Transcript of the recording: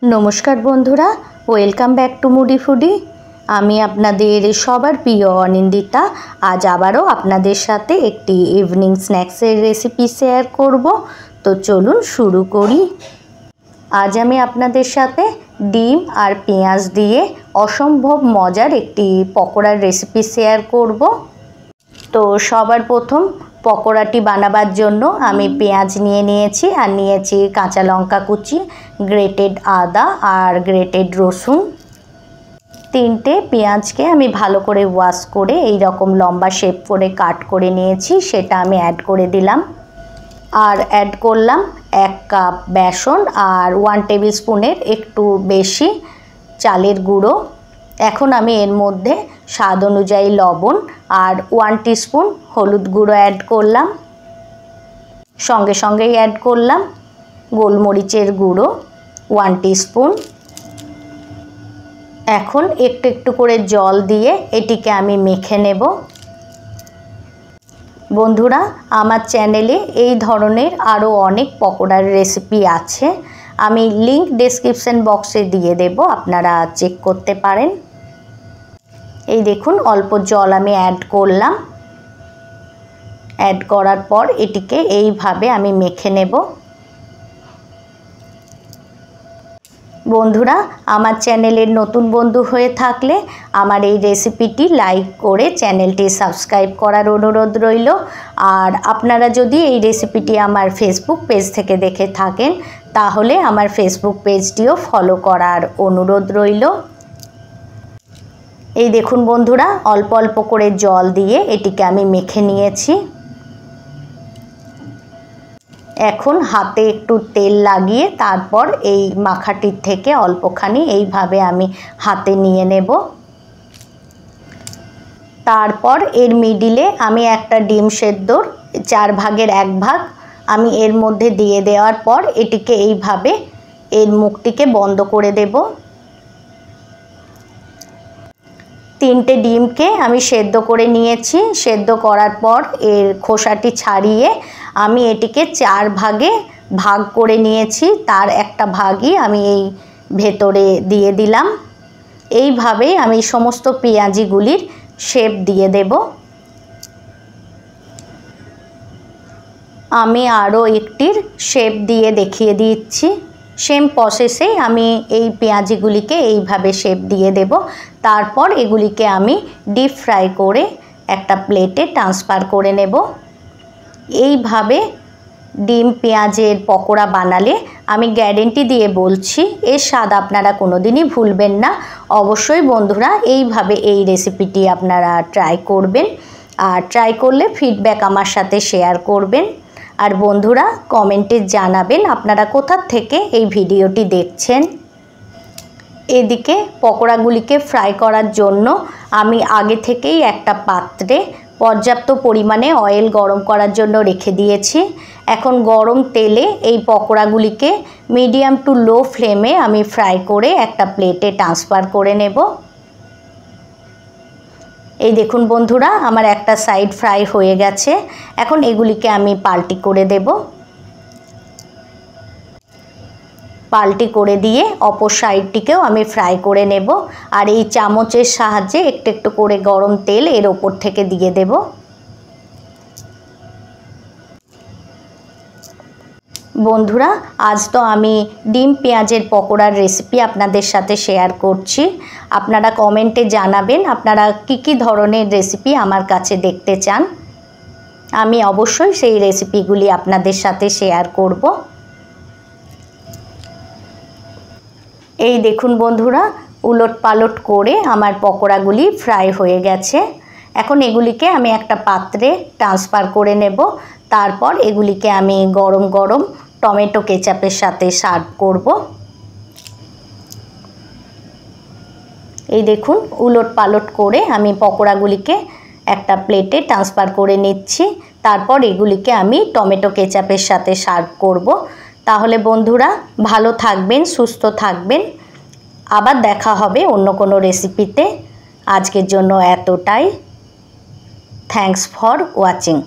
नमस्कार बंधुरा welcome back to मुडी फुडी। आमी आपनादेर सबार प्रिय अनिंदिता आज आबारो आपनादेर साथे एकटी इवनिंग स्नैक्सের रेसिपि शेयर करब। तो चलुन शुरू करी। आज आमी आपनादेर साथे डिम और पेঁয়াজ दिए असम्भव मजार एकटी पकोड़ार रेसिपि शेयर करब। तो सबार प्रथम पकोड़ाटी बानाबार जोन्नो आमी पेঁয়াজ निये निয়েছি আর নিয়েছি কাঁচা লঙ্কা কুচি, গ্রেটেড আদা আর গ্রেটেড রসুন। তিনটে পেঁয়াজকে আমি ভালো করে ওয়াশ করে এই রকম লম্বা শেপ করে কাট করে নিয়েছি, সেটা আমি অ্যাড করে দিলাম। আর অ্যাড করলাম 1 কাপ বেসন আর 1 টেবিল স্পুনের একটু বেশি চালের গুঁড়ো। এখন আমি এর মধ্যে স্বাদ অনুযায়ী লবণ আর 1 টিস্পুন হলুদ গুঁড়ো অ্যাড করলাম। সঙ্গে সঙ্গেই অ্যাড করলাম গোলমরিচের গুঁড়ো 1 টিস্পুন। এখন একটু একটু করে জল দিয়ে এটিকে আমি মেখে নেব। বন্ধুরা, আমার চ্যানেলে এই ধরনের আরও অনেক পকোড়ার রেসিপি আছে, আমি লিংক ডেসক্রিপশন বক্সে দিয়ে দেব, আপনারা চেক করতে পারেন। এই দেখুন অল্প জল আমি অ্যাড করলাম। অ্যাড করার পর এটিকে এইভাবে আমি মেখে নেব। বন্ধুরা, আমার চ্যানেলের নতুন বন্ধু হয়ে থাকলে আমার এই রেসিপিটি লাইক করে চ্যানেলটি সাবস্ক্রাইব করার অনুরোধ রইল। আর আপনারা যদি এই রেসিপিটি আমার ফেসবুক পেজ থেকে দেখে থাকেন তাহলে আমার ফেসবুক পেজটিও ফলো করার অনুরোধ রইল। এই দেখুন বন্ধুরা, অল্প অল্প করে জল দিয়ে এটিকে আমি মেখে নিয়েছি। এখন হাতে একটু তেল লাগিয়ে তারপর এই মাখাটির থেকে অল্পখানি এইভাবে আমি হাতে নিয়ে নেব। তারপর এর মিডিলে আমি একটা ডিম সেদ্ধর 4 ভাগের 1 ভাগ আমি এর মধ্যে দিয়ে দেওয়ার পর এটিকে এইভাবে এর মুখটিকে বন্ধ করে দেব। 3টে ডিমকে আমি সেদ্ধ করে নিয়েছি। সেদ্ধ করার পর এর খোসাটি ছাড়িয়ে আমি এটিকে 4 ভাগে ভাগ করে নিয়েছি, তার একটা ভাগই আমি এই ভেতরে দিয়ে দিলাম। এইভাবেই আমি সমস্ত পেঁয়াজিগুলির শেপ দিয়ে দেব। আমি আরও একটির শেপ দিয়ে দেখিয়ে দিচ্ছি। সেম প্রসেসে আমি এই পেঁয়াজিগুলিকে এইভাবে শেপ দিয়ে দেব। তারপর এগুলিকে আমি ডিপ ফ্রাই করে একটা প্লেটে ট্রান্সফার করে নেব। এইভাবে ডিম পেঁয়াজের পকোড়া বানালে আমি গ্যারেন্টি দিয়ে বলছি এর স্বাদ আপনারা কোনোদিনই ভুলবেন না। অবশ্যই বন্ধুরা এইভাবে এই রেসিপিটি আপনারা ট্রাই করবেন, আর ট্রাই করলে ফিডব্যাক আমার সাথে শেয়ার করবেন। আর বন্ধুরা কমেন্টে জানাবেন আপনারা কোথা থেকে এই ভিডিওটি দেখছেন। এদিকে পকোড়াগুলিকে ফ্রাই করার জন্য আমি আগে থেকেই একটা পাত্রে পর্যাপ্ত পরিমাণে অয়েল গরম করার জন্য রেখে দিয়েছি। এখন গরম তেলে এই পকোড়াগুলিকে মিডিয়াম টু লো ফ্লেমে আমি ফ্রাই করে একটা প্লেটে ট্রান্সফার করে নেব। এই দেখুন বন্ধুরা, আমার একটা সাইড ফ্রাই হয়ে গেছে। এখন এগুলিকে আমি পাল্টি করে দেব। পাল্টি করে দিয়ে অপর সাইডটিকেও আমি ফ্রাই করে নেব। আর এই চামচের সাহায্যে একটু একটু করে গরম তেল এর ওপর থেকে দিয়ে দেব। বন্ধুরা, আজ তো আমি ডিম পেঁয়াজের পকোড়ার রেসিপি আপনাদের সাথে শেয়ার করছি। আপনারা কমেন্টে জানাবেন আপনারা কি ধরনের রেসিপি আমার কাছে দেখতে চান। আমি অবশ্যই সেই রেসিপিগুলি আপনাদের সাথে শেয়ার করব। এই দেখুন বন্ধুরা, উলট পালট করে আমার পকোড়াগুলি ফ্রাই হয়ে গেছে। এখন এগুলিকে আমি একটা পাত্রে ট্রান্সফার করে নেব। তারপর এগুলিকে আমি গরম গরম টমেটো কেচাপের সাথে সার্ভ করব। এই দেখুন উলট পালট করে আমি পকোড়াগুলিকে একটা প্লেটে ট্রান্সফার করে নিচ্ছি। তারপর এগুলিকে আমি টমেটো কেচাপের সাথে সার্ভ করব। তাহলে বন্ধুরা ভালো থাকবেন, সুস্থ থাকবেন। আবার দেখা হবে অন্য কোনো রেসিপিতে। আজকের জন্য এতটাই। Thanks for watching.